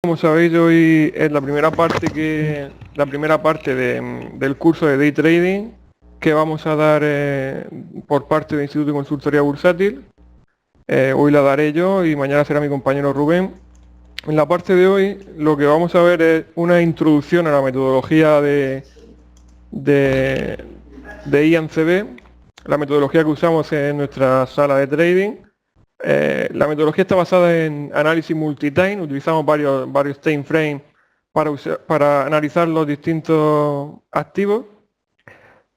Como sabéis, hoy es la primera parte del curso de Day Trading que vamos a dar por parte del Instituto de Consultoría Bursátil. Hoy la daré yo y mañana será mi compañero Rubén. En la parte de hoy lo que vamos a ver es una introducción a la metodología de IANCB, la metodología que usamos en nuestra sala de trading. La metodología está basada en análisis multitime, utilizamos varios time frames para analizar los distintos activos.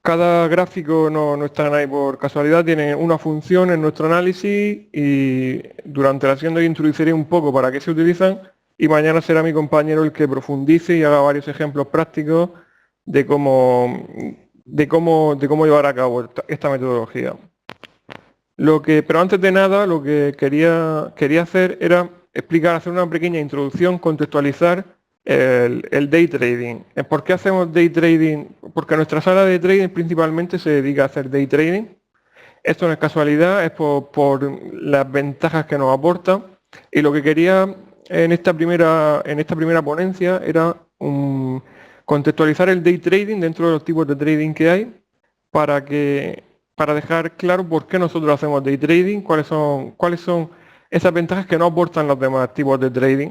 Cada gráfico no está ahí por casualidad, tiene una función en nuestro análisis y durante la sesión de hoy introduciré un poco para qué se utilizan y mañana será mi compañero el que profundice y haga varios ejemplos prácticos de cómo llevar a cabo esta metodología. Pero antes de nada, lo que quería hacer era hacer una pequeña introducción, contextualizar el day trading. ¿Por qué hacemos day trading? Porque nuestra sala de trading principalmente se dedica a hacer day trading. Esto no es casualidad, es por las ventajas que nos aporta. Y lo que quería en esta primera ponencia era contextualizar el day trading dentro de los tipos de trading que hay para dejar claro por qué nosotros hacemos day trading, cuáles son esas ventajas que no aportan los demás tipos de trading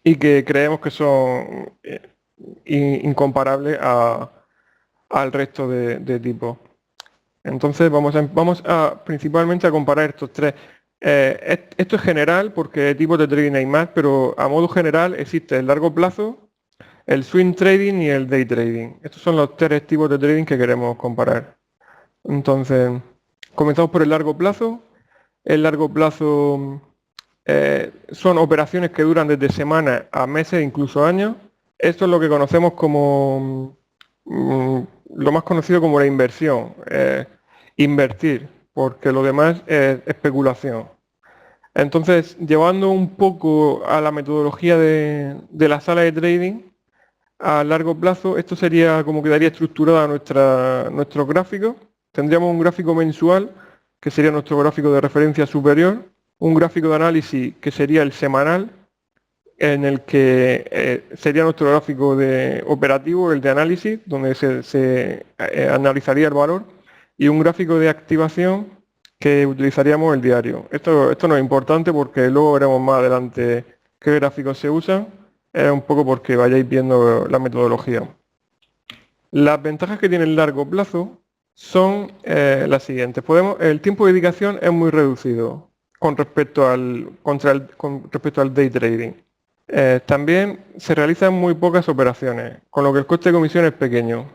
y que creemos que son incomparables al resto de tipos. Entonces vamos principalmente a comparar estos tres. Esto es general porque tipos de trading hay más, pero a modo general existe el largo plazo, el swing trading y el day trading. Estos son los tres tipos de trading que queremos comparar. Entonces, comenzamos por el largo plazo. El largo plazo son operaciones que duran desde semanas a meses, incluso años. Esto es lo que conocemos como lo más conocido como la inversión, invertir, porque lo demás es especulación. Entonces, llevando un poco a la metodología de la sala de trading, a largo plazo, esto sería como quedaría estructurada nuestro gráfico. Tendríamos un gráfico mensual, que sería nuestro gráfico de referencia superior, un gráfico de análisis que sería el semanal, en el que sería nuestro gráfico de operativo, el de análisis, donde se analizaría el valor, y un gráfico de activación que utilizaríamos el diario. Esto no es importante porque luego veremos más adelante qué gráficos se usan, es un poco porque vayáis viendo la metodología. Las ventajas que tiene el largo plazo son las siguientes. El tiempo de dedicación es muy reducido con respecto al day trading. También se realizan muy pocas operaciones, con lo que el coste de comisión es pequeño.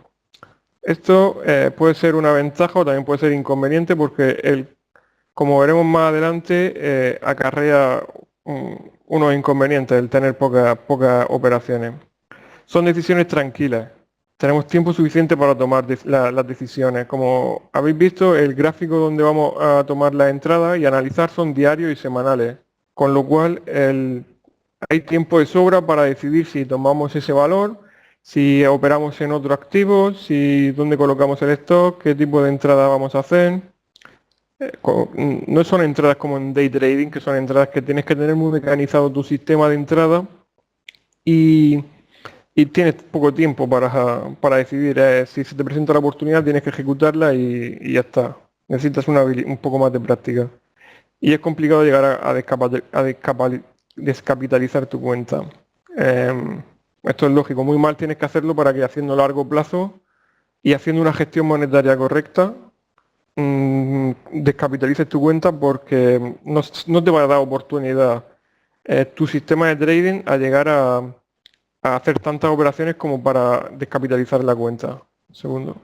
Esto puede ser una ventaja o también puede ser inconveniente porque, como veremos más adelante, acarrea unos inconvenientes el tener pocas operaciones. Son decisiones tranquilas. Tenemos tiempo suficiente para tomar las decisiones. Como habéis visto, el gráfico donde vamos a tomar las entradas y analizar son diarios y semanales, con lo cual hay tiempo de sobra para decidir si tomamos ese valor, si operamos en otro activo, dónde colocamos el stock, qué tipo de entrada vamos a hacer. No son entradas como en day trading, que son entradas que tienes que tener muy mecanizado tu sistema de entrada y tienes poco tiempo para decidir. Si se te presenta la oportunidad tienes que ejecutarla y ya está. Necesitas un poco más de práctica. Y es complicado llegar a descapitalizar tu cuenta. Esto es lógico, muy mal tienes que hacerlo para que haciendo largo plazo y haciendo una gestión monetaria correcta descapitalices tu cuenta porque no te va a dar oportunidad tu sistema de trading a llegar a hacer tantas operaciones como para descapitalizar la cuenta. Un segundo.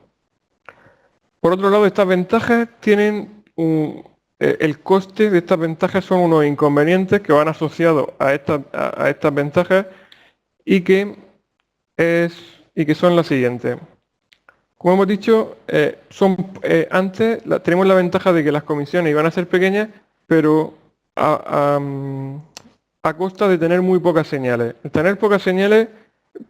Por otro lado, estas ventajas tienen el coste de estas ventajas son unos inconvenientes que van asociados a estas ventajas y que son las siguientes. Como hemos dicho, antes tenemos la ventaja de que las comisiones iban a ser pequeñas, pero a costa de tener muy pocas señales. Tener pocas señales,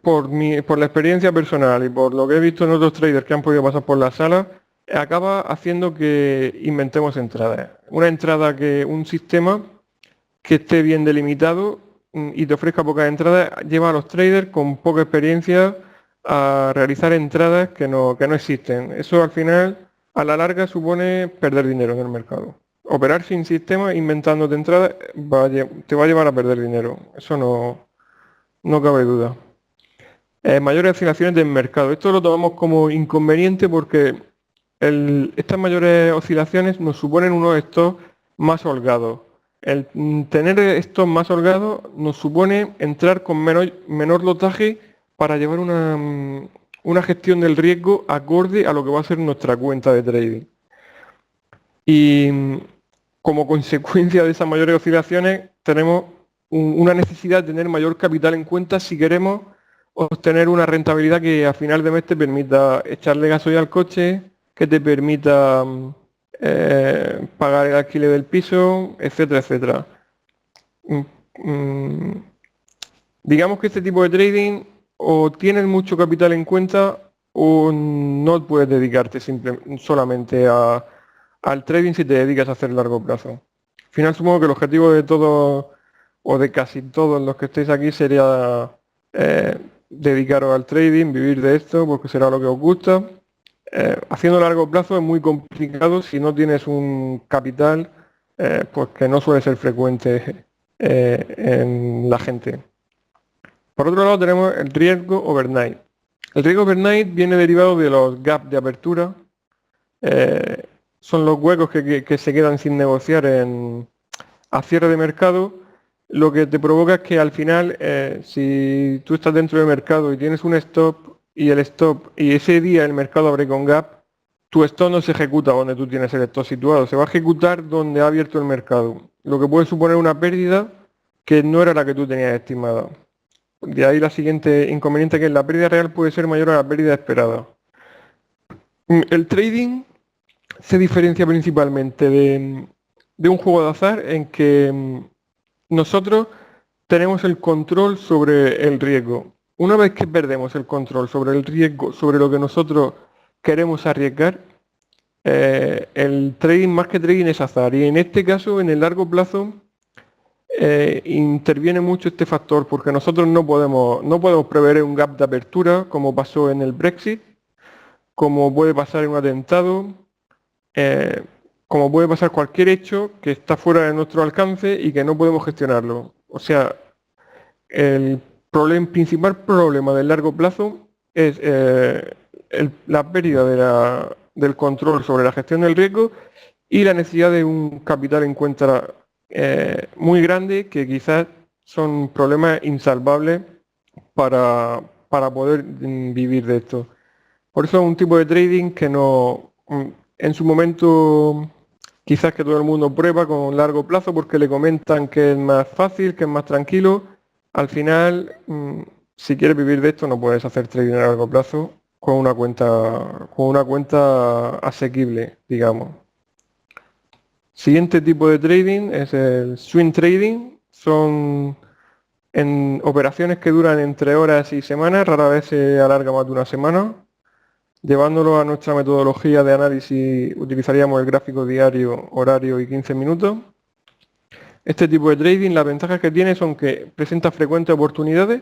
por la experiencia personal y por lo que he visto en otros traders que han podido pasar por la sala, acaba haciendo que inventemos entradas. Un sistema que esté bien delimitado y te ofrezca pocas entradas, lleva a los traders con poca experiencia a realizar entradas que no existen. Eso al final, a la larga, supone perder dinero en el mercado. Operar sin sistema, inventándote entradas, te va a llevar a perder dinero. Eso no cabe duda. Mayores oscilaciones del mercado. Esto lo tomamos como inconveniente porque estas mayores oscilaciones nos suponen unos stocks más holgados. El tener estos más holgados nos supone entrar con menor lotaje para llevar una gestión del riesgo acorde a lo que va a ser nuestra cuenta de trading. Y como consecuencia de esas mayores oscilaciones tenemos una necesidad de tener mayor capital en cuenta si queremos obtener una rentabilidad que a final de mes te permita echarle gasoil al coche, que te permita pagar el alquiler del piso, etcétera, etcétera. Digamos que este tipo de trading o tienes mucho capital en cuenta o no puedes dedicarte solamente al trading si te dedicas a hacer largo plazo. Al final supongo que el objetivo de todos o de casi todos los que estéis aquí sería dedicaros al trading, vivir de esto porque será lo que os gusta. Haciendo largo plazo es muy complicado si no tienes un capital pues que no suele ser frecuente en la gente. Por otro lado tenemos el riesgo overnight. El riesgo overnight viene derivado de los gaps de apertura. Son los huecos que se quedan sin negociar a cierre de mercado. Lo que te provoca es que al final, si tú estás dentro del mercado y tienes un stop y ese día el mercado abre con gap, tu stop no se ejecuta donde tú tienes el stop situado, se va a ejecutar donde ha abierto el mercado, lo que puede suponer una pérdida que no era la que tú tenías estimada. De ahí la siguiente inconveniente, que la pérdida real puede ser mayor a la pérdida esperada. El trading se diferencia principalmente de un juego de azar en que nosotros tenemos el control sobre el riesgo. Una vez que perdemos el control sobre el riesgo, sobre lo que nosotros queremos arriesgar, el trading más que trading es azar. Y en este caso, en el largo plazo, interviene mucho este factor porque nosotros no podemos prever un gap de apertura como pasó en el Brexit, como puede pasar en un atentado, como puede pasar cualquier hecho que está fuera de nuestro alcance y que no podemos gestionarlo. O sea, el principal problema del largo plazo es la pérdida del control sobre la gestión del riesgo y la necesidad de un capital en cuenta muy grande, que quizás son problemas insalvables para poder vivir de esto. Por eso es un tipo de trading que en su momento quizás que todo el mundo prueba con largo plazo porque le comentan que es más fácil, que es más tranquilo. Al final, si quieres vivir de esto no puedes hacer trading a largo plazo con una cuenta asequible, digamos. Siguiente tipo de trading es el swing trading. Son en operaciones que duran entre horas y semanas, rara vez se alarga más de una semana. Llevándolo a nuestra metodología de análisis utilizaríamos el gráfico diario, horario y 15 minutos. Este tipo de trading, las ventajas que tiene son que presenta frecuentes oportunidades,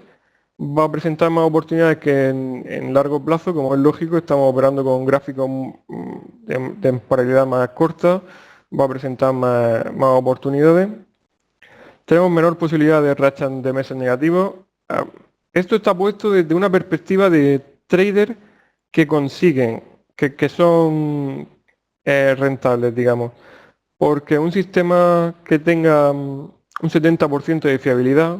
va a presentar más oportunidades que en largo plazo, como es lógico, estamos operando con gráficos de temporalidad más corta, va a presentar más oportunidades. Tenemos menor posibilidad de rachas de meses negativos. Esto está puesto desde una perspectiva de trader que consiguen, que son rentables, digamos. Porque un sistema que tenga un 70% de fiabilidad,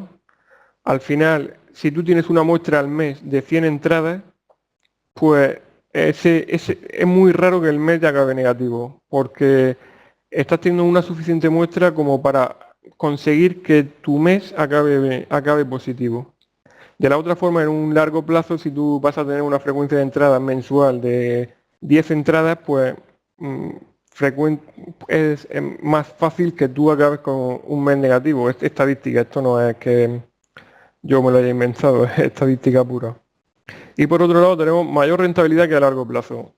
al final, si tú tienes una muestra al mes de 100 entradas, pues es muy raro que el mes ya acabe negativo, porque estás teniendo una suficiente muestra como para conseguir que tu mes acabe positivo. De la otra forma, en un largo plazo, si tú vas a tener una frecuencia de entradas mensual de 10 entradas, pues es más fácil que tú acabes con un mes negativo. Es estadística, esto no es que yo me lo haya inventado, es estadística pura. Y por otro lado tenemos mayor rentabilidad que a largo plazo.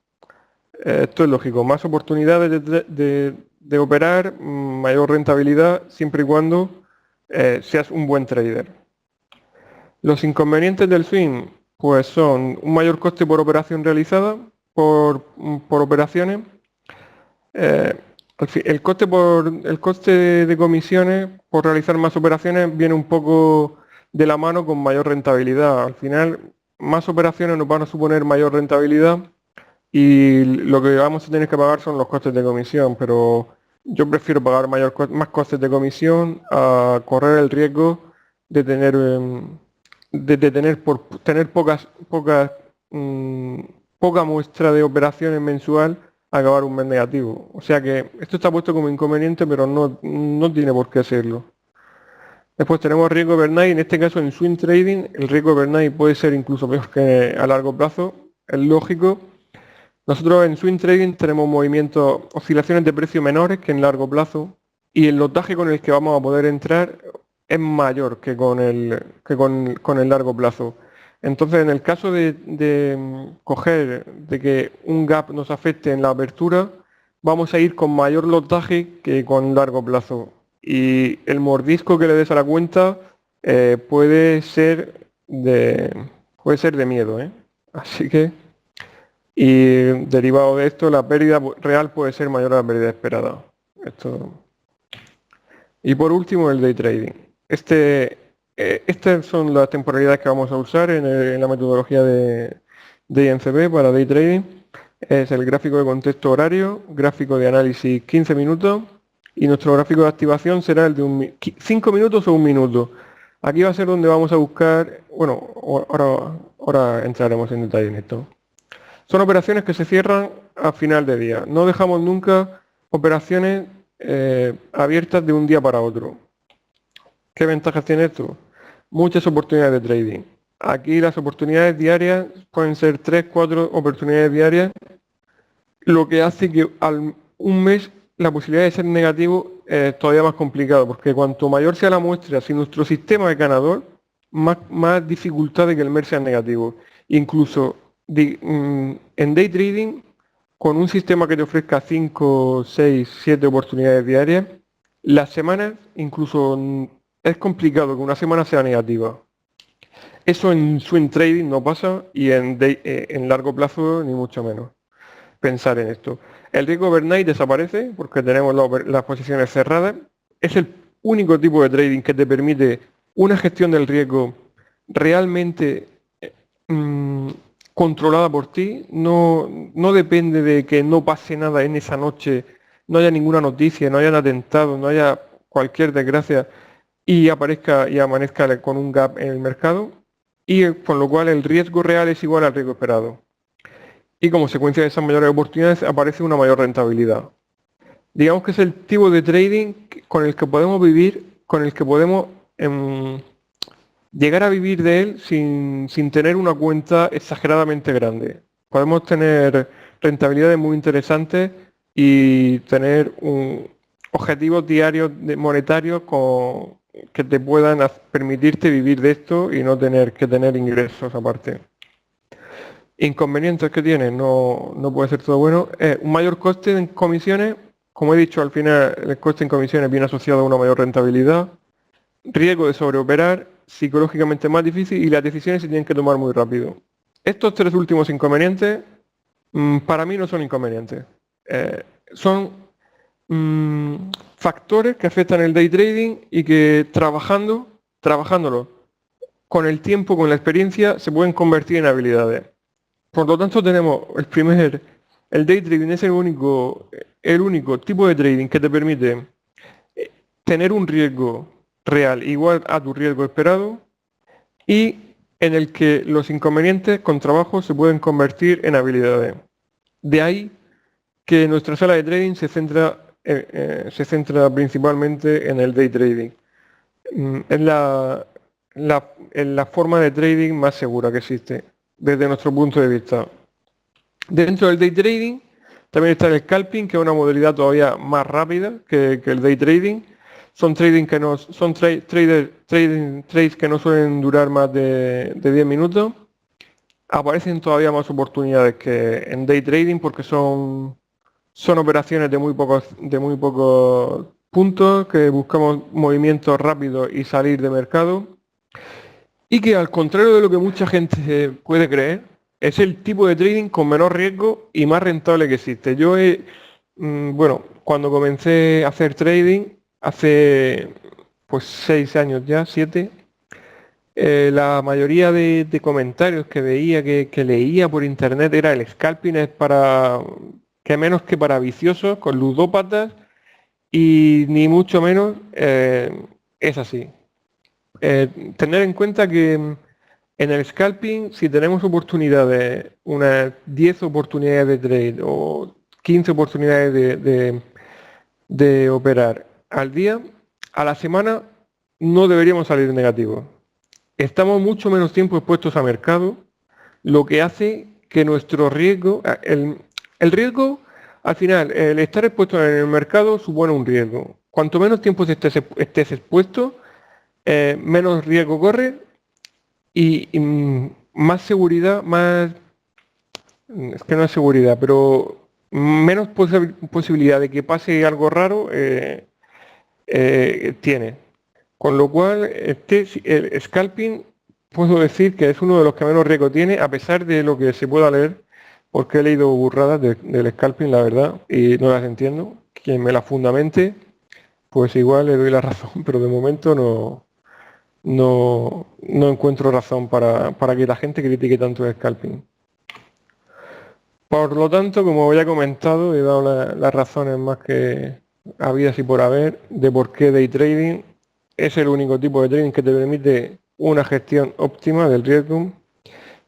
Esto es lógico, más oportunidades de operar, mayor rentabilidad, siempre y cuando seas un buen trader. Los inconvenientes del swing pues son un mayor coste por operación realizada, por operaciones. El coste de comisiones por realizar más operaciones viene un poco de la mano con mayor rentabilidad. Al final, más operaciones nos van a suponer mayor rentabilidad y lo que vamos a tener que pagar son los costes de comisión, pero yo prefiero pagar más costes de comisión a correr el riesgo de tener poca muestra de operaciones mensual a acabar un mes negativo. O sea que esto está puesto como inconveniente, pero no tiene por qué serlo. Después tenemos riesgo overnight, en este caso en swing trading el riesgo overnight puede ser incluso peor que a largo plazo, es lógico. Nosotros en swing trading tenemos movimientos, oscilaciones de precio menores que en largo plazo y el lotaje con el que vamos a poder entrar es mayor que con el largo plazo. Entonces, en el caso de que un gap nos afecte en la apertura, vamos a ir con mayor lotaje que con largo plazo. Y el mordisco que le des a la cuenta puede ser de miedo, ¿eh? Así que, y derivado de esto, la pérdida real puede ser mayor a la pérdida esperada. Y por último, el day trading. Estas son las temporalidades que vamos a usar en la metodología de INCB para day trading. Es el gráfico de contexto horario, gráfico de análisis 15 minutos y nuestro gráfico de activación será el de 5 minutos o 1 minuto. Aquí va a ser donde vamos a buscar, bueno, ahora entraremos en detalle en esto. Son operaciones que se cierran a final de día. No dejamos nunca operaciones abiertas de un día para otro. ¿Qué ventajas tiene esto? Muchas oportunidades de trading. Aquí las oportunidades diarias pueden ser 3, 4 oportunidades diarias, lo que hace que un mes la posibilidad de ser negativo es todavía más complicado, porque cuanto mayor sea la muestra, si nuestro sistema es ganador, más dificultad de que el mes sea negativo. Incluso en day trading, con un sistema que te ofrezca 5, 6, 7 oportunidades diarias, las semanas incluso es complicado que una semana sea negativa. Eso en swing trading no pasa y en largo plazo ni mucho menos. Pensar en esto. El riesgo overnight desaparece porque tenemos las posiciones cerradas. Es el único tipo de trading que te permite una gestión del riesgo realmente controlada por ti. No depende de que no pase nada en esa noche, no haya ninguna noticia, no haya un atentado, no haya cualquier desgracia y amanezca con un gap en el mercado, y con lo cual el riesgo real es igual al riesgo esperado. Y como consecuencia de esas mayores oportunidades aparece una mayor rentabilidad. Digamos que es el tipo de trading con el que podemos vivir, con el que podemos llegar a vivir de él sin tener una cuenta exageradamente grande. Podemos tener rentabilidades muy interesantes y tener objetivos diarios monetarios que te puedan permitirte vivir de esto y no tener que tener ingresos aparte. Inconvenientes que tiene, no puede ser todo bueno. Un mayor coste en comisiones, como he dicho, al final el coste en comisiones viene asociado a una mayor rentabilidad, riesgo de sobreoperar, psicológicamente más difícil y las decisiones se tienen que tomar muy rápido. Estos tres últimos inconvenientes para mí no son inconvenientes. Son factores que afectan el day trading y que trabajándolo con el tiempo, con la experiencia, se pueden convertir en habilidades. Por lo tanto tenemos el day trading es el único tipo de trading que te permite tener un riesgo real igual a tu riesgo esperado y en el que los inconvenientes con trabajo se pueden convertir en habilidades. De ahí que nuestra sala de trading se centra principalmente en el day trading. Es la forma de trading más segura que existe desde nuestro punto de vista. Dentro del day trading también está el scalping, que es una modalidad todavía más rápida que el day trading. Son trades que no suelen durar más de 10 minutos. Aparecen todavía más oportunidades que en day trading porque son operaciones de muy poco puntos, que buscamos movimientos rápidos y salir de mercado, y que al contrario de lo que mucha gente puede creer, es el tipo de trading con menor riesgo y más rentable que existe. Bueno, cuando comencé a hacer trading, hace pues 6 años ya, 7, la mayoría de comentarios que veía, que leía por internet, era el scalping es para, que menos que para viciosos, con ludópatas, y ni mucho menos es así. Tener en cuenta que en el scalping, si tenemos oportunidades, unas 10 oportunidades de trade o 15 oportunidades de operar al día, a la semana no deberíamos salir negativos. Estamos mucho menos tiempo expuestos a mercado, lo que hace que nuestro riesgo, el riesgo, al final, el estar expuesto en el mercado supone un riesgo. Cuanto menos tiempo estés expuesto, menos riesgo corre y más seguridad, es que no es seguridad, pero menos posibilidad de que pase algo raro tiene. Con lo cual, el scalping puedo decir que es uno de los que menos riesgo tiene, a pesar de lo que se pueda leer, porque he leído burradas del scalping, la verdad, y no las entiendo. Quien me las fundamente, pues igual le doy la razón, pero de momento no encuentro razón para que la gente critique tanto el scalping. Por lo tanto, como ya he comentado, he dado las razones más que habidas y por haber de por qué day trading es el único tipo de trading que te permite una gestión óptima del riesgo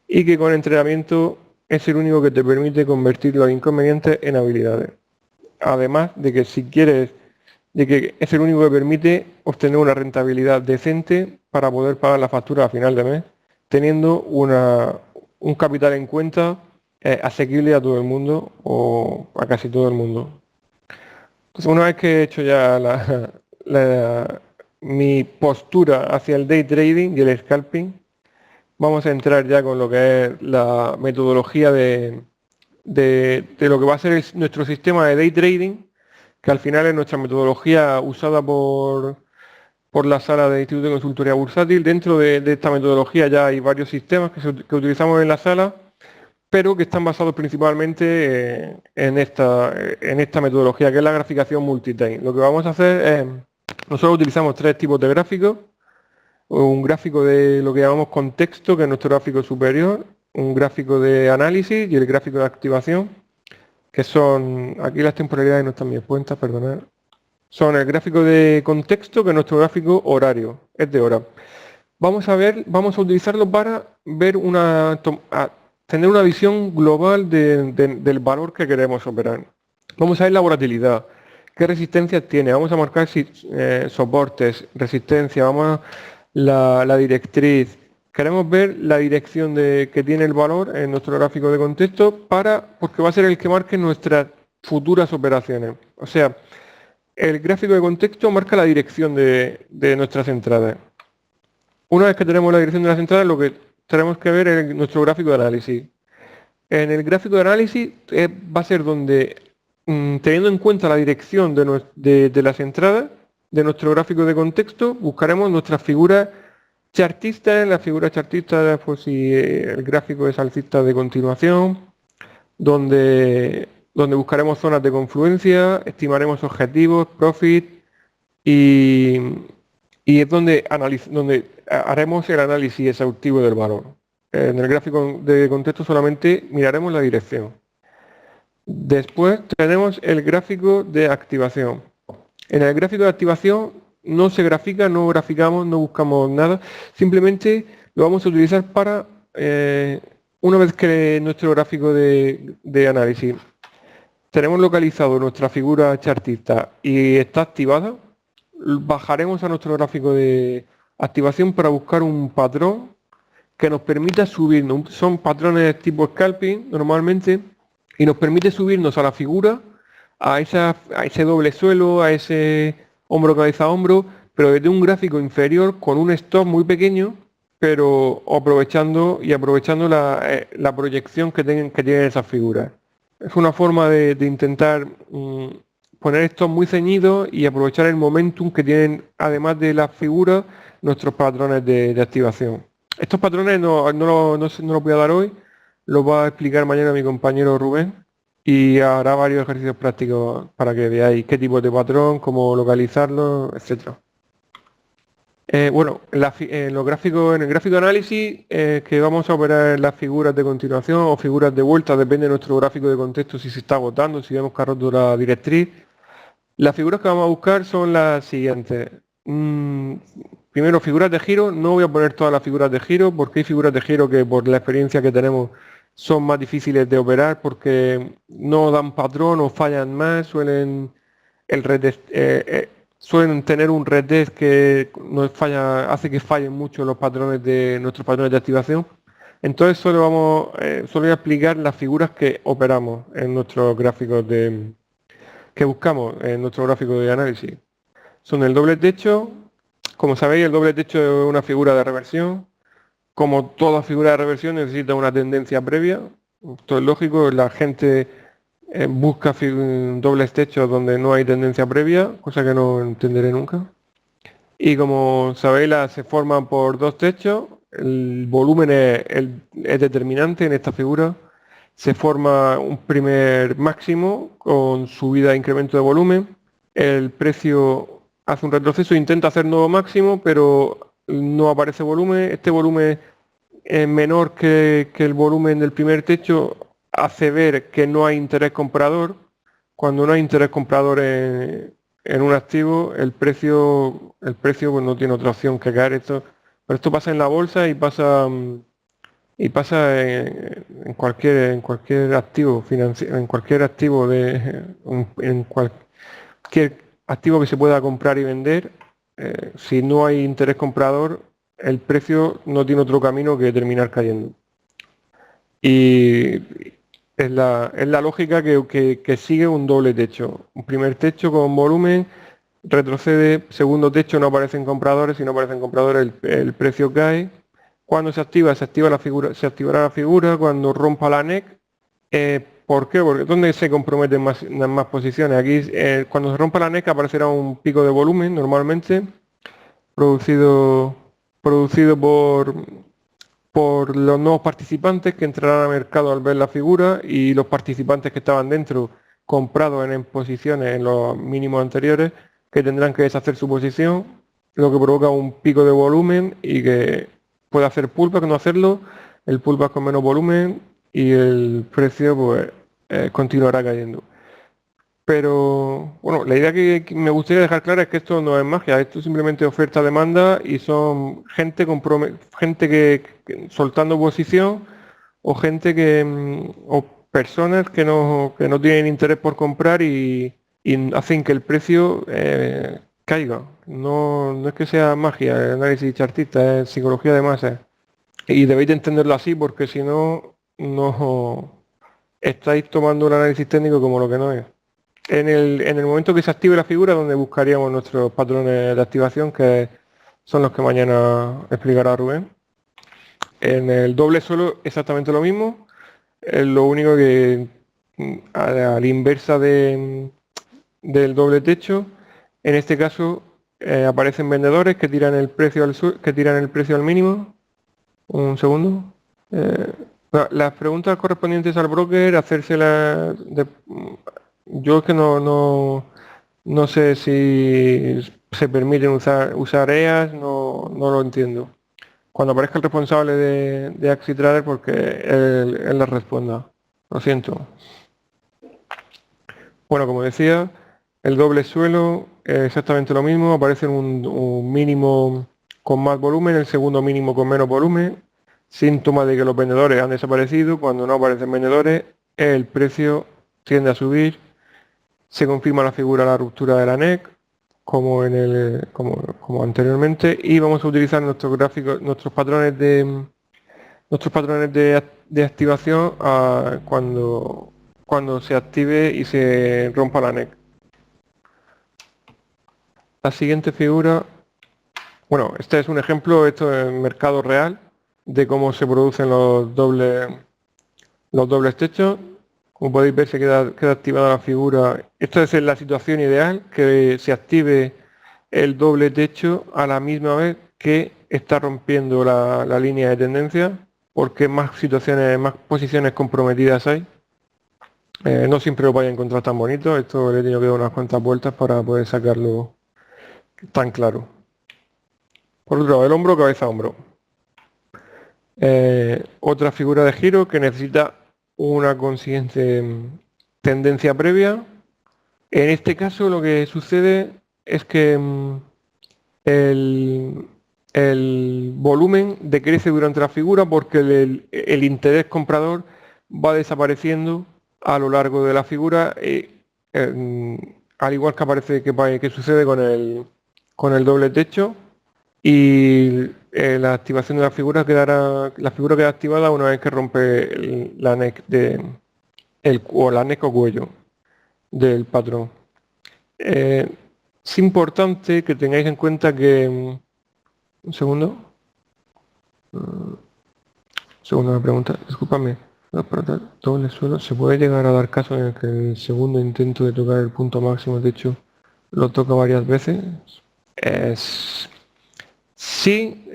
y que con entrenamiento es el único que te permite convertir los inconvenientes en habilidades. Además de que si quieres, de que es el único que permite obtener una rentabilidad decente para poder pagar la factura a final de mes, teniendo un capital en cuenta asequible a todo el mundo o a casi todo el mundo. Entonces, una vez que he hecho ya mi postura hacia el day trading y el scalping, vamos a entrar ya con lo que es la metodología de lo que va a ser nuestro sistema de day trading, que al final es nuestra metodología usada por la sala de Instituto de Consultoría Bursátil. Dentro de esta metodología ya hay varios sistemas que utilizamos en la sala, pero que están basados principalmente en esta metodología, que es la graficación multitime. Lo que vamos a hacer es, nosotros utilizamos 3 tipos de gráficos: un gráfico de lo que llamamos contexto, que es nuestro gráfico superior, un gráfico de análisis y el gráfico de activación, que son, aquí las temporalidades no están bien puestas, perdonad, son el gráfico de contexto, que es nuestro gráfico horario, es de hora. Vamos a utilizarlo para ver tener una visión global del valor que queremos operar. Vamos a ver la volatilidad, qué resistencias tiene, vamos a marcar soportes, resistencia, la directriz. Queremos ver la dirección que tiene el valor en nuestro gráfico de contexto porque va a ser el que marque nuestras futuras operaciones. O sea, el gráfico de contexto marca la dirección de nuestras entradas. Una vez que tenemos la dirección de las entradas, lo que tenemos que ver es nuestro gráfico de análisis. En el gráfico de análisis va a ser donde, teniendo en cuenta la dirección de las entradas de nuestro gráfico de contexto, buscaremos nuestras figuras chartistas. En las figuras chartistas, pues si el gráfico es alcista de continuación, donde buscaremos zonas de confluencia, estimaremos objetivos, profit, y es donde haremos el análisis exhaustivo del valor. En el gráfico de contexto solamente miraremos la dirección. Después tenemos el gráfico de activación. En el gráfico de activación no se grafica, no graficamos, no buscamos nada, simplemente lo vamos a utilizar para, una vez que nuestro gráfico de análisis tenemos localizado nuestra figura chartista y está activada, bajaremos a nuestro gráfico de activación para buscar un patrón que nos permita subirnos. Son patrones tipo scalping normalmente, y nos permite subirnos a la figura, a ese doble suelo, a ese hombro, cabeza, hombro, pero desde un gráfico inferior con un stop muy pequeño, pero aprovechando la proyección que tienen esas figuras. Es una forma de intentar poner esto muy ceñido y aprovechar el momentum que tienen, además de las figuras, nuestros patrones de activación. Estos patrones no los voy a dar hoy, los va a explicar mañana mi compañero Rubén y hará varios ejercicios prácticos para que veáis qué tipo de patrón, cómo localizarlo, etcétera. Bueno, en el gráfico de análisis que vamos a operar las figuras de continuación o figuras de vuelta, depende de nuestro gráfico de contexto si se está agotando, si vemos que ha roto la directriz. Las figuras que vamos a buscar son las siguientes. Primero, figuras de giro. No voy a poner todas las figuras de giro porque hay figuras de giro que por la experiencia que tenemos son más difíciles de operar porque no dan patrón o fallan más, suelen tener un retest que nos hace que fallen mucho nuestros patrones de activación. Entonces solo voy a explicar las figuras que operamos en nuestros gráficos que buscamos en nuestro gráfico de análisis. Son el doble techo. Como sabéis, el doble techo es una figura de reversión. Como toda figura de reversión necesita una tendencia previa. Esto es lógico, la gente busca dobles techos donde no hay tendencia previa, cosa que no entenderé nunca. Y como sabéis, se forman por dos techos. El volumen es determinante en esta figura. Se forma un primer máximo con subida e incremento de volumen. El precio hace un retroceso, intenta hacer nuevo máximo, pero no aparece volumen. Este volumen es menor que el volumen del primer techo, hace ver que no hay interés comprador. Cuando no hay interés comprador en un activo, el precio pues no tiene otra opción que caer. Pero esto pasa en la bolsa y pasa en cualquier activo financiero, en cualquier activo cualquier activo que se pueda comprar y vender. Si no hay interés comprador, el precio no tiene otro camino que terminar cayendo. Y es la lógica que sigue un doble techo. Un primer techo con volumen, retrocede, segundo techo, no aparecen compradores, si no aparecen compradores el precio cae. Cuando se activa la figura, se activará la figura, cuando rompa la NEC. ¿Por qué? Porque ¿dónde se comprometen más posiciones? Aquí, cuando se rompa la NEC aparecerá un pico de volumen normalmente, producido por los nuevos participantes que entrarán al mercado al ver la figura y los participantes que estaban dentro comprados en posiciones en los mínimos anteriores que tendrán que deshacer su posición, lo que provoca un pico de volumen y que puede hacer pullback, no hacerlo, el pullback con menos volumen y el precio pues continuará cayendo. Pero bueno, la idea que me gustaría dejar clara es que esto no es magia, esto es simplemente oferta-demanda y son gente que soltando posición o gente o personas que no tienen interés por comprar y hacen que el precio caiga. No es que sea magia, el análisis chartista, es psicología de masas. Y debéis de entenderlo así porque si no, no estáis tomando un análisis técnico como lo que no es. En el momento que se active la figura, donde buscaríamos nuestros patrones de activación, que son los que mañana explicará Rubén. En el doble suelo exactamente lo mismo, lo único que a la inversa del doble techo, en este caso aparecen vendedores que tiran el precio al mínimo. Un segundo. Las preguntas correspondientes al broker, hacérselas yo es que no sé si se permiten usar EAS, no lo entiendo. Cuando aparezca el responsable de AxiTrader, porque él les responda. Lo siento. Bueno, como decía, el doble suelo es exactamente lo mismo. Aparece un mínimo con más volumen, el segundo mínimo con menos volumen. Síntoma de que los vendedores han desaparecido. Cuando no aparecen vendedores, el precio tiende a subir. Se confirma la figura la ruptura de la NEC, como anteriormente, y vamos a utilizar nuestros gráficos, nuestros patrones de activación cuando se active y se rompa la NEC. La siguiente figura, bueno, este es un ejemplo, esto es mercado real, de cómo se producen los dobles techos. Como podéis ver, se queda activada la figura. Esta es la situación ideal, que se active el doble techo a la misma vez que está rompiendo la línea de tendencia, porque más situaciones, más posiciones comprometidas hay. No siempre lo vais a encontrar tan bonito. Esto le he tenido que dar unas cuantas vueltas para poder sacarlo tan claro. Por otro lado, el hombro, cabeza, hombro. Otra figura de giro que necesita una consiguiente tendencia previa. En este caso lo que sucede es que el volumen decrece durante la figura porque el interés comprador va desapareciendo a lo largo de la figura, al igual que aparece que sucede con el doble techo, y la activación de la figura queda activada una vez que rompe la neck o la neck o cuello del patrón. Es importante que tengáis en cuenta que un segundo. Segunda pregunta, discúlpame. Doble suelo. ¿Se puede llegar a dar caso en el que el segundo intento de tocar el punto máximo, de hecho, lo toca varias veces? Sí,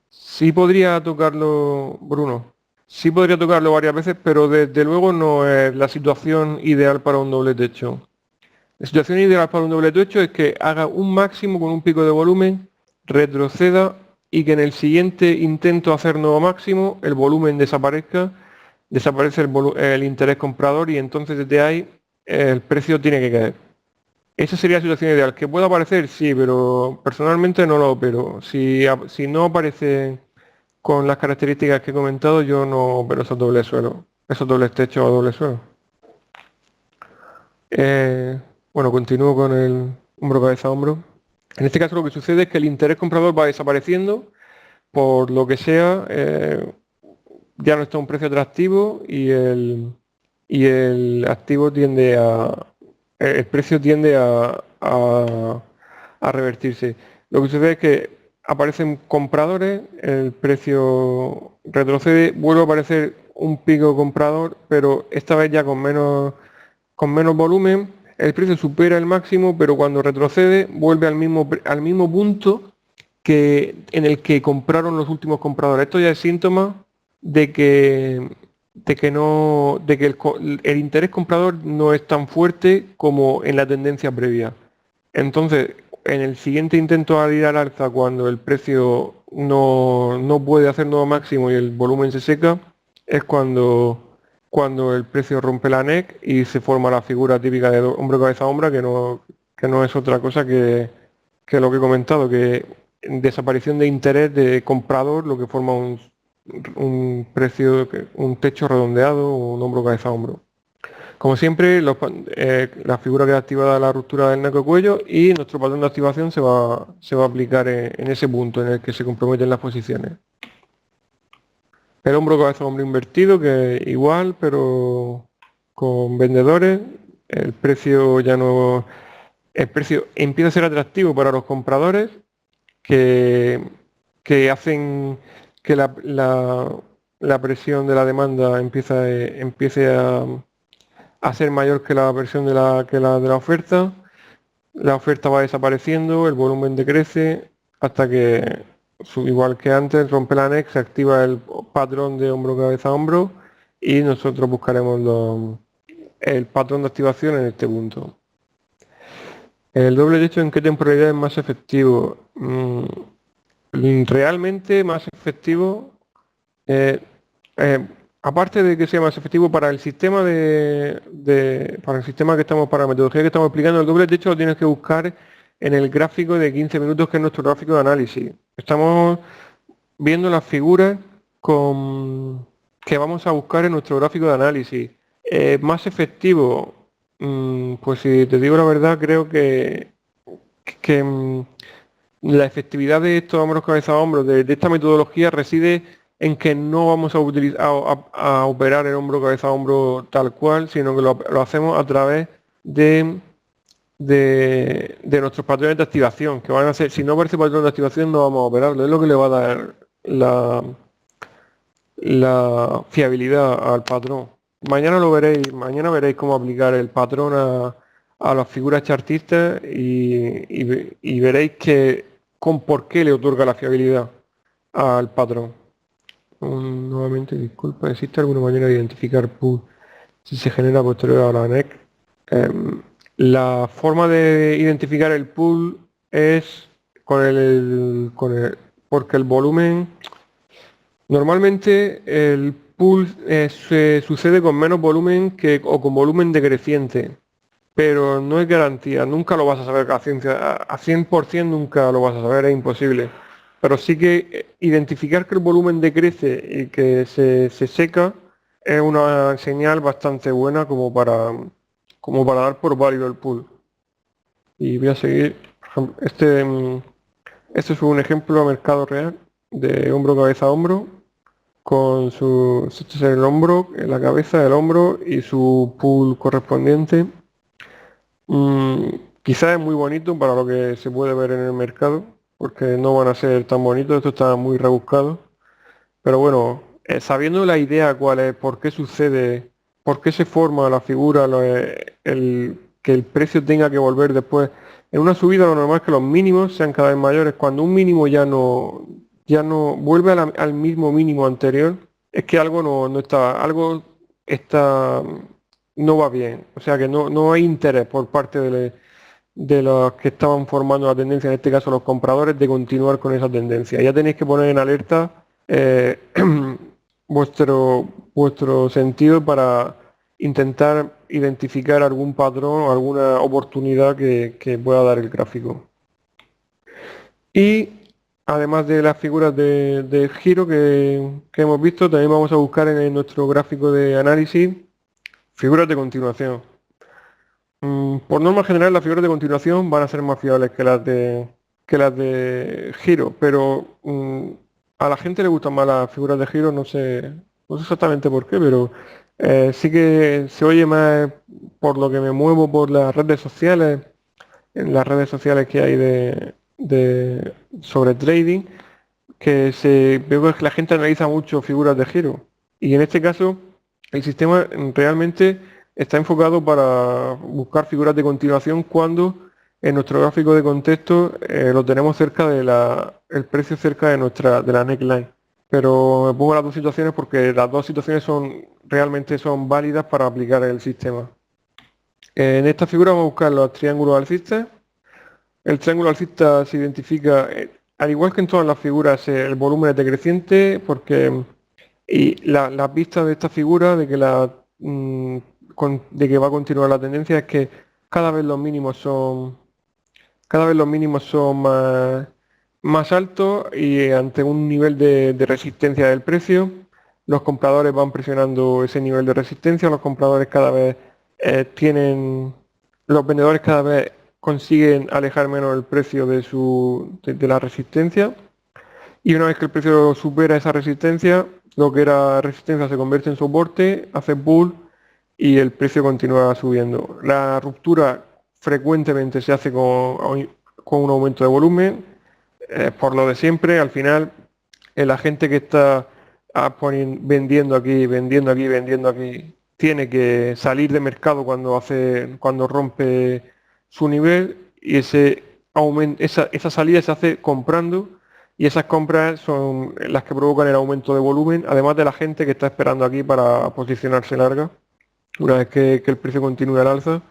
sí podría tocarlo, Bruno. Sí podría tocarlo varias veces, pero desde luego no es la situación ideal para un doble techo. La situación ideal para un doble techo es que haga un máximo con un pico de volumen, retroceda y que en el siguiente intento hacer nuevo máximo el volumen desaparezca, desaparece el interés comprador y entonces desde ahí el precio tiene que caer. Esa sería la situación ideal. ¿Que pueda aparecer? Sí, pero personalmente no lo opero. Si no aparece con las características que he comentado, yo no opero esos dobles suelos, esos dobles techos o dobles suelos. Bueno, continúo con el hombro, cabeza, hombro. En este caso lo que sucede es que el interés comprador va desapareciendo, por lo que sea, ya no está un precio atractivo y el activo tiende el precio tiende a revertirse. Lo que sucede es que aparecen compradores, el precio retrocede, vuelve a aparecer un pico comprador, pero esta vez ya con menos volumen, el precio supera el máximo, pero cuando retrocede vuelve al mismo punto en el que compraron los últimos compradores. Esto ya es síntoma de que el interés comprador no es tan fuerte como en la tendencia previa. Entonces, en el siguiente intento de ir al alza, cuando el precio no puede hacer nuevo máximo y el volumen se seca, es cuando el precio rompe la neck y se forma la figura típica de hombro, cabeza, hombro, que no es otra cosa que lo que he comentado, que desaparición de interés de comprador, lo que forma un precio, un techo redondeado, un hombro, cabeza, hombro. Como siempre, la figura queda activada a la ruptura del neco cuello y nuestro patrón de activación se va a aplicar en ese punto en el que se comprometen las posiciones. El hombro, cabeza, hombro invertido, que igual, pero con vendedores, el precio empieza a ser atractivo para los compradores que hacen que la presión de la demanda empiece a ser mayor que la presión de la oferta. La oferta va desapareciendo, el volumen decrece hasta que, igual que antes, rompe la neck, se activa el patrón de hombro, cabeza, hombro y nosotros buscaremos el patrón de activación en este punto. El doble techo, ¿en qué temporalidad es más efectivo? Realmente más efectivo, aparte de que sea más efectivo para el sistema para el sistema para la metodología que estamos explicando, el doble techo lo tienes que buscar en el gráfico de 15 minutos, que es nuestro gráfico de análisis. Estamos viendo las figuras que vamos a buscar en nuestro gráfico de análisis. Más efectivo, pues si te digo la verdad, creo que la efectividad de estos hombros, cabeza, hombros, de esta metodología reside en que no vamos a utilizar a operar el hombro, cabeza, hombro tal cual, sino que lo hacemos a través de nuestros patrones de activación, que van a ser, si no aparece patrón de activación no vamos a operarlo, es lo que le va a dar la fiabilidad al patrón. mañana veréis cómo aplicar el patrón a las figuras chartistas y veréis por qué le otorga la fiabilidad al patrón. Nuevamente, disculpa, ¿existe alguna manera de identificar pool si se genera posterior a la NEC? La forma de identificar el pool es porque el volumen, normalmente el pool se sucede con menos volumen o con volumen decreciente, pero no es garantía, nunca lo vas a saber a ciencia, a 100% nunca lo vas a saber, es imposible. Pero sí que identificar que el volumen decrece y que se seca es una señal bastante buena como para dar por válido el pool. Y voy a seguir, por ejemplo, este es un ejemplo a mercado real de hombro, cabeza, hombro, con este es el hombro, la cabeza, el hombro y su pool correspondiente. Quizás es muy bonito para lo que se puede ver en el mercado, porque no van a ser tan bonitos, esto está muy rebuscado. Pero bueno, sabiendo la idea cuál es, por qué sucede, por qué se forma la figura, que el precio tenga que volver después. En una subida lo normal es que los mínimos sean cada vez mayores. Cuando un mínimo ya no vuelve al mismo mínimo anterior, es que algo no está, algo está, no va bien. O sea que no hay interés por parte de los que estaban formando la tendencia, en este caso los compradores, de continuar con esa tendencia. Ya tenéis que poner en alerta vuestro sentido para intentar identificar algún patrón o alguna oportunidad que pueda dar el gráfico. Y además de las figuras de giro que hemos visto, también vamos a buscar en nuestro gráfico de análisis figuras de continuación. Por norma general, las figuras de continuación van a ser más fiables que las de giro, pero a la gente le gustan más las figuras de giro, no sé exactamente por qué, pero sí que se oye más por lo que me muevo por las redes sociales, en las redes sociales que hay sobre trading, veo que la gente analiza mucho figuras de giro. Y en este caso, el sistema realmente está enfocado para buscar figuras de continuación cuando en nuestro gráfico de contexto lo tenemos cerca el precio cerca de la neckline. Pero me pongo las dos situaciones porque las dos situaciones realmente son válidas para aplicar el sistema. En esta figura vamos a buscar los triángulos alcistas. El triángulo alcista se identifica, al igual que en todas las figuras, el volumen es decreciente porque las vistas de esta figura de que va a continuar la tendencia es que cada vez los mínimos son más altos y ante un nivel de resistencia del precio, los compradores van presionando ese nivel de resistencia, los vendedores cada vez consiguen alejar menos el precio de la resistencia, y una vez que el precio supera esa resistencia, lo que era resistencia se convierte en soporte, hace bull y el precio continúa subiendo. La ruptura frecuentemente se hace con un aumento de volumen, por lo de siempre. Al final la gente que está vendiendo aquí, vendiendo aquí, vendiendo aquí, tiene que salir de mercado cuando rompe su nivel, y esa salida se hace comprando, y esas compras son las que provocan el aumento de volumen, además de la gente que está esperando aquí para posicionarse larga una vez que el precio continúe al alza,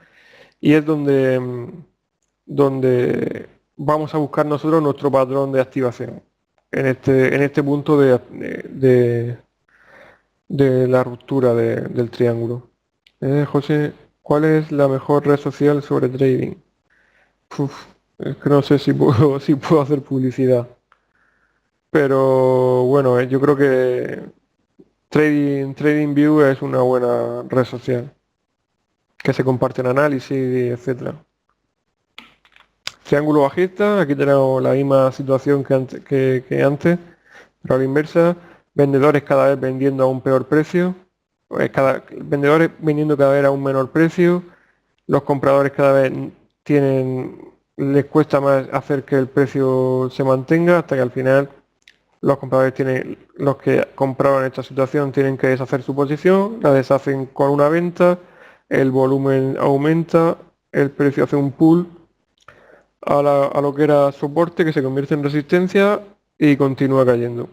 y es donde vamos a buscar nosotros nuestro patrón de activación en este punto de la ruptura del triángulo. José, ¿cuál es la mejor red social sobre trading? Es que no sé si puedo, si puedo hacer publicidad. Pero bueno, yo creo que TradingView es una buena red social, que se comparten análisis, etcétera. Triángulo bajista, aquí tenemos la misma situación que antes, pero a la inversa, vendedores cada vez vendiendo a un peor precio, vendedores vendiendo cada vez a un menor precio, los compradores cada vez les cuesta más hacer que el precio se mantenga, hasta que al final Los que compraron esta situación tienen que deshacer su posición, la deshacen con una venta, el volumen aumenta, el precio hace un pull a lo que era soporte que se convierte en resistencia y continúa cayendo.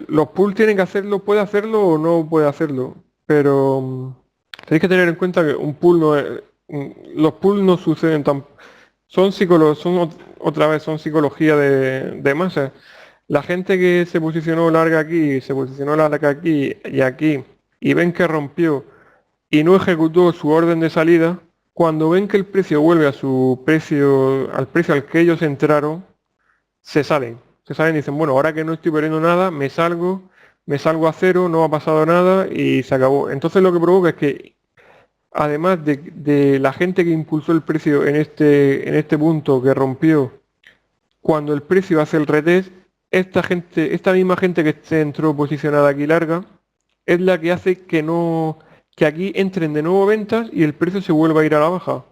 Los pools tienen que hacerlo, puede hacerlo o no puede hacerlo, pero tenéis que tener en cuenta que un pool no es, los pools no suceden tan, otra vez son psicología de masa. La gente que se posicionó larga aquí, se posicionó larga aquí y aquí, y ven que rompió y no ejecutó su orden de salida, cuando ven que el precio vuelve a su precio, al precio al que ellos entraron, se salen. Se salen y dicen, bueno, ahora que no estoy perdiendo nada, me salgo a cero, no ha pasado nada y se acabó. Entonces lo que provoca es que, además de la gente que impulsó el precio en este punto que rompió, cuando el precio hace el retest, esta misma gente que se entró posicionada aquí larga, es la que hace que aquí entren de nuevo ventas y el precio se vuelva a ir a la baja.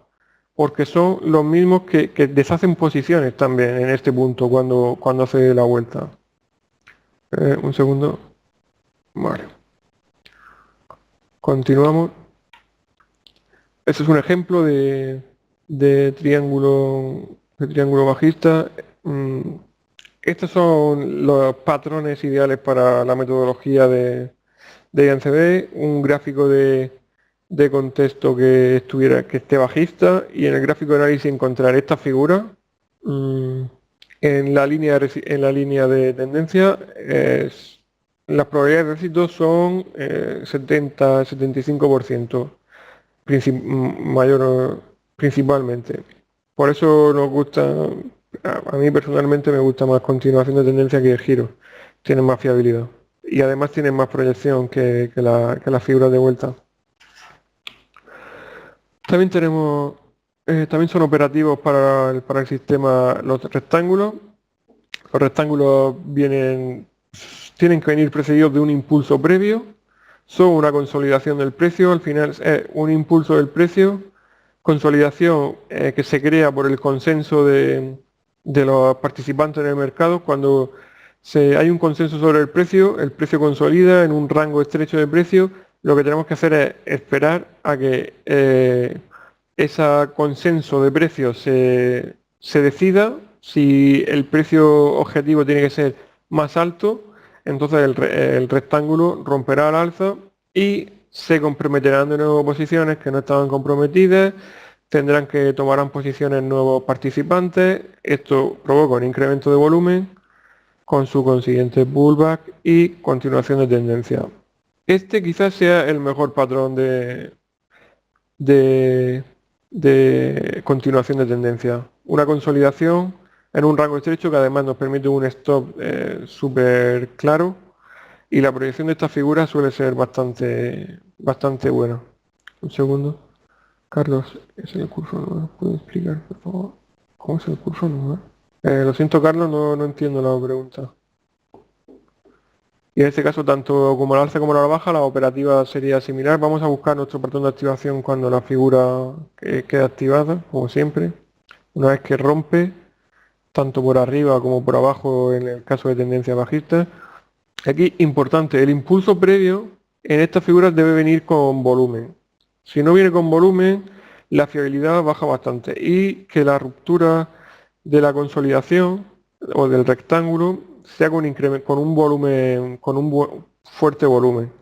Porque son los mismos que deshacen posiciones también en este punto cuando hace la vuelta. Un segundo. Vale. Continuamos. Este es un ejemplo de triángulo bajista. Estos son los patrones ideales para la metodología de INCB, un gráfico de contexto que esté bajista, y en el gráfico de análisis encontrar esta figura. En la línea de tendencia las probabilidades de éxito son 70-75%, mayor principalmente. Por eso nos gusta, a mí personalmente me gusta más continuación de tendencia que el giro. Tienen más fiabilidad y además tienen más proyección que las figuras de vuelta. También tenemos, también son operativos para el sistema los rectángulos. Los rectángulos tienen que venir precedidos de un impulso previo. Son una consolidación del precio, al final es un impulso del precio, consolidación que se crea por el consenso de los participantes en el mercado. Cuando hay un consenso sobre el precio consolida en un rango estrecho de precio. Lo que tenemos que hacer es esperar a que ese consenso de precios se decida. Si el precio objetivo tiene que ser más alto, entonces el rectángulo romperá al alza y se comprometerán de nuevo posiciones que no estaban comprometidas, tendrán que tomarán posiciones nuevos participantes. Esto provoca un incremento de volumen con su consiguiente pullback y continuación de tendencia. Este quizás sea el mejor patrón de continuación de tendencia. Una consolidación en un rango estrecho que además nos permite un stop súper claro, y la proyección de esta figura suele ser bastante buena. Un segundo. Carlos, ¿es el curso nuevo? ¿Puedes explicar, por favor? ¿Cómo es el curso nuevo? Lo siento, Carlos, no entiendo la pregunta. Y en este caso, tanto como la alza como la baja, la operativa sería similar. Vamos a buscar nuestro patrón de activación cuando la figura queda activada, como siempre. Una vez que rompe, tanto por arriba como por abajo en el caso de tendencia bajista. Aquí, importante, el impulso previo en estas figuras debe venir con volumen. Si no viene con volumen, la fiabilidad baja bastante, y que la ruptura de la consolidación o del rectángulo sea con un volumen, fuerte volumen,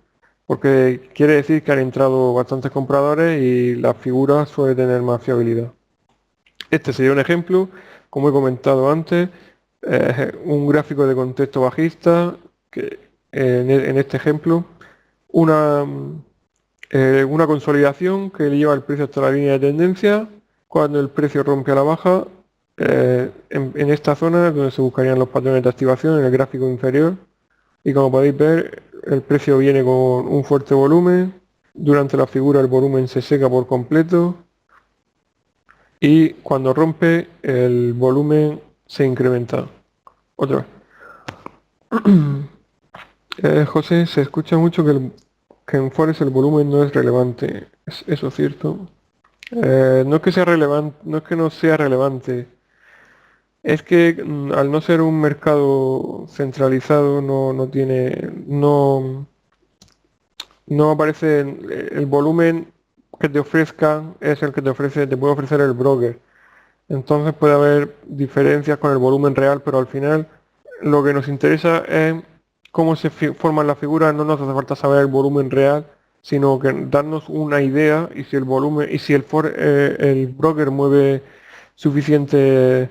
porque quiere decir que han entrado bastantes compradores y la figura suele tener más fiabilidad. Este sería un ejemplo, como he comentado antes, un gráfico de contexto bajista, que en este ejemplo, una consolidación que lleva el precio hasta la línea de tendencia. Cuando el precio rompe a la baja, en esta zona es donde se buscarían los patrones de activación en el gráfico inferior, y como podéis ver, el precio viene con un fuerte volumen. Durante la figura el volumen se seca por completo y cuando rompe el volumen se incrementa. Otra vez. José, se escucha mucho que en Forex el volumen no es relevante. ¿Es eso cierto? No es que sea relevante, no es que no sea relevante. Es que al no ser un mercado centralizado no aparece el volumen que te ofrezcan es el que te puede ofrecer el broker. Entonces puede haber diferencias con el volumen real, pero al final lo que nos interesa es cómo se forman las figuras, no nos hace falta saber el volumen real, sino que darnos una idea y si el volumen y si el broker mueve suficiente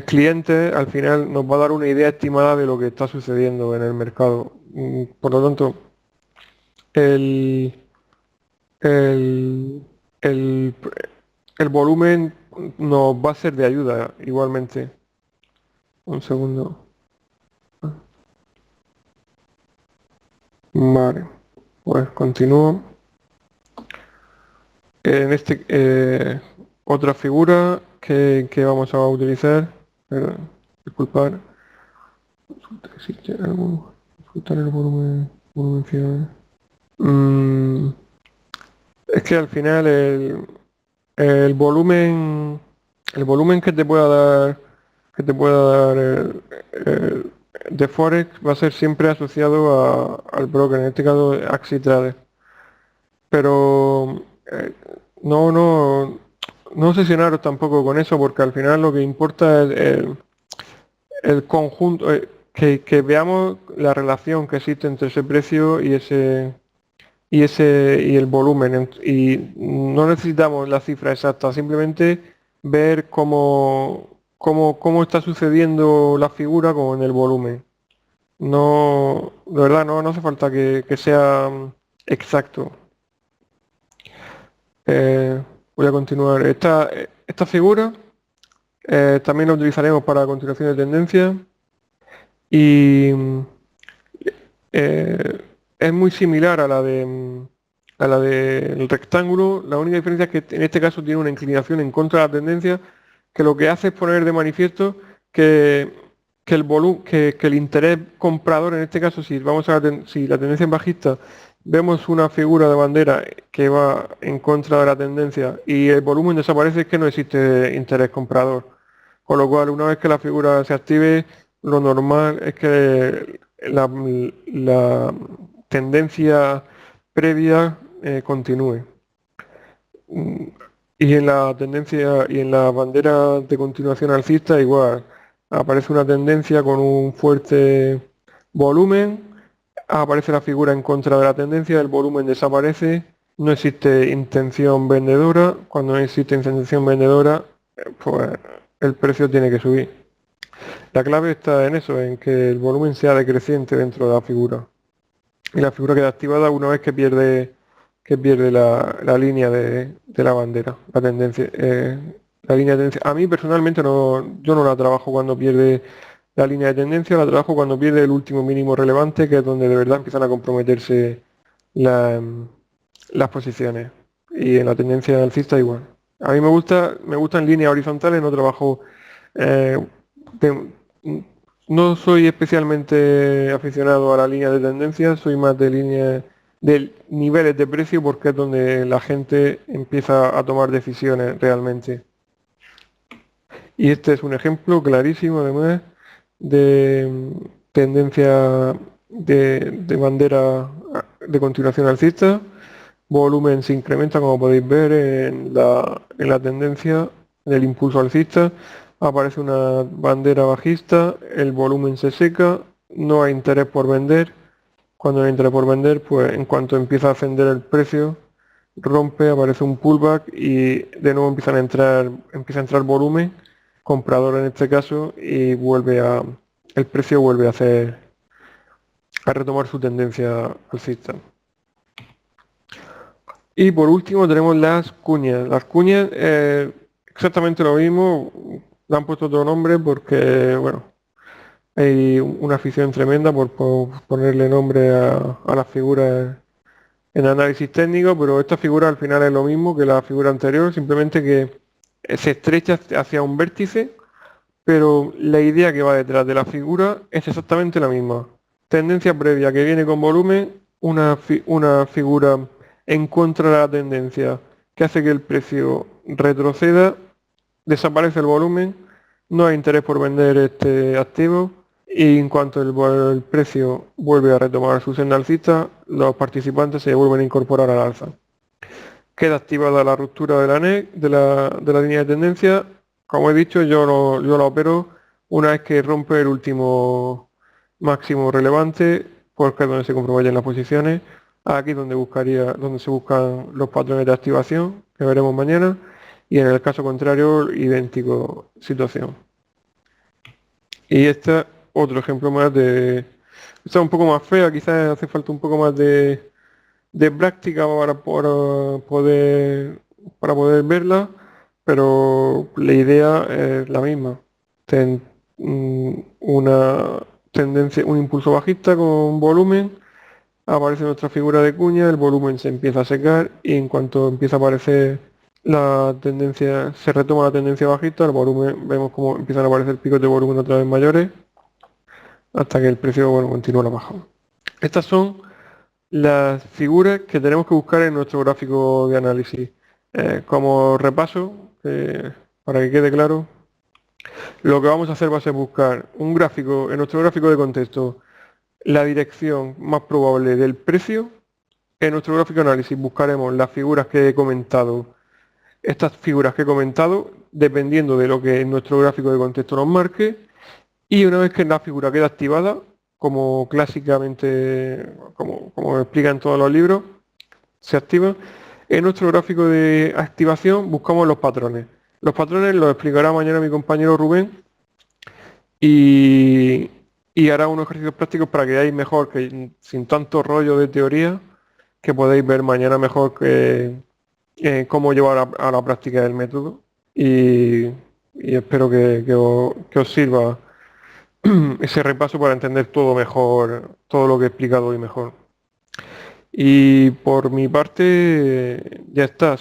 clientes, al final nos va a dar una idea estimada de lo que está sucediendo en el mercado. Por lo tanto, el, el, el, el volumen nos va a ser de ayuda igualmente. Un segundo. Vale, pues continúo. En otra figura que vamos a utilizar, disculpar, existe algo, consultar el volumen final. Es que al final el volumen, el volumen que te pueda dar de Forex va a ser siempre asociado al broker, en este caso Axitrade. Pero no obsesionaros tampoco con eso, porque al final lo que importa es el conjunto, que veamos la relación que existe entre ese precio y el volumen. Y no necesitamos la cifra exacta, simplemente ver cómo está sucediendo la figura con el volumen. No, de verdad, no hace falta que sea exacto. Eh, Voy a continuar. Esta figura también la utilizaremos para continuación de tendencia y eh, es muy similar a la del rectángulo. La única diferencia es que en este caso tiene una inclinación en contra de la tendencia, que lo que hace es poner de manifiesto que, que el interés comprador, en este caso, si la tendencia es bajista, vemos una figura de bandera que va en contra de la tendencia y el volumen desaparece, es que no existe interés comprador. Con lo cual, una vez que la figura se active, lo normal es que la tendencia previa continúe. Mm, Y en la tendencia y en la bandera de continuación alcista igual aparece una tendencia con un fuerte volumen, aparece la figura en contra de la tendencia, el volumen desaparece, no existe intención vendedora, cuando no existe intención vendedora, pues el precio tiene que subir. La clave está en eso, en que el volumen sea decreciente dentro de la figura. Y la figura queda activada una vez que pierde la línea de la bandera, la tendencia. La línea de tendencia. A mí personalmente yo no la trabajo cuando pierde la línea de tendencia, la trabajo cuando pierde el último mínimo relevante, que es donde de verdad empiezan a comprometerse la- las posiciones. Y en la tendencia alcista igual. A mí me gustan líneas horizontales, no trabajo eh, de- no soy especialmente aficionado a la línea de tendencia, soy más de niveles de precio porque es donde la gente empieza a tomar decisiones realmente. Y este es un ejemplo clarísimo además de tendencia de bandera de continuación alcista. Volumen se incrementa como podéis ver en la tendencia del impulso alcista. Aparece una bandera bajista, el volumen se seca, no hay interés por vender. Cuando hay interés por vender, pues en cuanto empieza a ascender el precio, rompe, aparece un pullback y de nuevo empieza a entrar volumen, comprador en este caso, y el precio vuelve a retomar su tendencia alcista. Y por último tenemos las cuñas. Las cuñas, exactamente lo mismo, le han puesto otro nombre porque, bueno, hay una afición tremenda por ponerle nombre a las figuras en análisis técnico, pero esta figura al final es lo mismo que la figura anterior, simplemente que se estrecha hacia un vértice, pero la idea que va detrás de la figura es exactamente la misma. Tendencia previa que viene con volumen, una figura en contra de la tendencia que hace que el precio retroceda, desaparece el volumen, no hay interés por vender este activo y en cuanto el precio vuelve a retomar su senda alcista, los participantes se vuelven a incorporar al alza. Queda activada la ruptura de la NEC, de la línea de tendencia. Como he dicho, yo la opero una vez que rompe el último máximo relevante, porque es donde se comprometen las posiciones. Aquí es donde se buscan los patrones de activación, que veremos mañana, y en el caso contrario, idéntico situación. Y este otro ejemplo más de... Esta es un poco más fea, quizás hace falta un poco más de práctica para poder verla, pero la idea es la misma. Una tendencia, un impulso bajista con volumen, aparece nuestra figura de cuña, el volumen se empieza a secar y en cuanto empieza a aparecer la tendencia, se retoma la tendencia bajista, el volumen, vemos cómo empiezan a aparecer picos de volumen otra vez mayores hasta que el precio, bueno, continúa la baja. Estas son las figuras que tenemos que buscar en nuestro gráfico de análisis. Como repaso, para que quede claro, lo que vamos a hacer va a ser buscar un gráfico, en nuestro gráfico de contexto, la dirección más probable del precio. En nuestro gráfico de análisis buscaremos las figuras que he comentado, estas figuras que he comentado, dependiendo de lo que en nuestro gráfico de contexto nos marque, y una vez que la figura queda activada, como clásicamente, como explica en todos los libros, se activa. En nuestro gráfico de activación buscamos los patrones. Los patrones los explicará mañana mi compañero Rubén y hará unos ejercicios prácticos para que veáis mejor, que sin tanto rollo de teoría, que podéis ver mañana mejor cómo llevar a la práctica el método. Y espero que os sirva ese repaso para entender todo mejor, todo lo que he explicado hoy mejor. Y por mi parte ya está.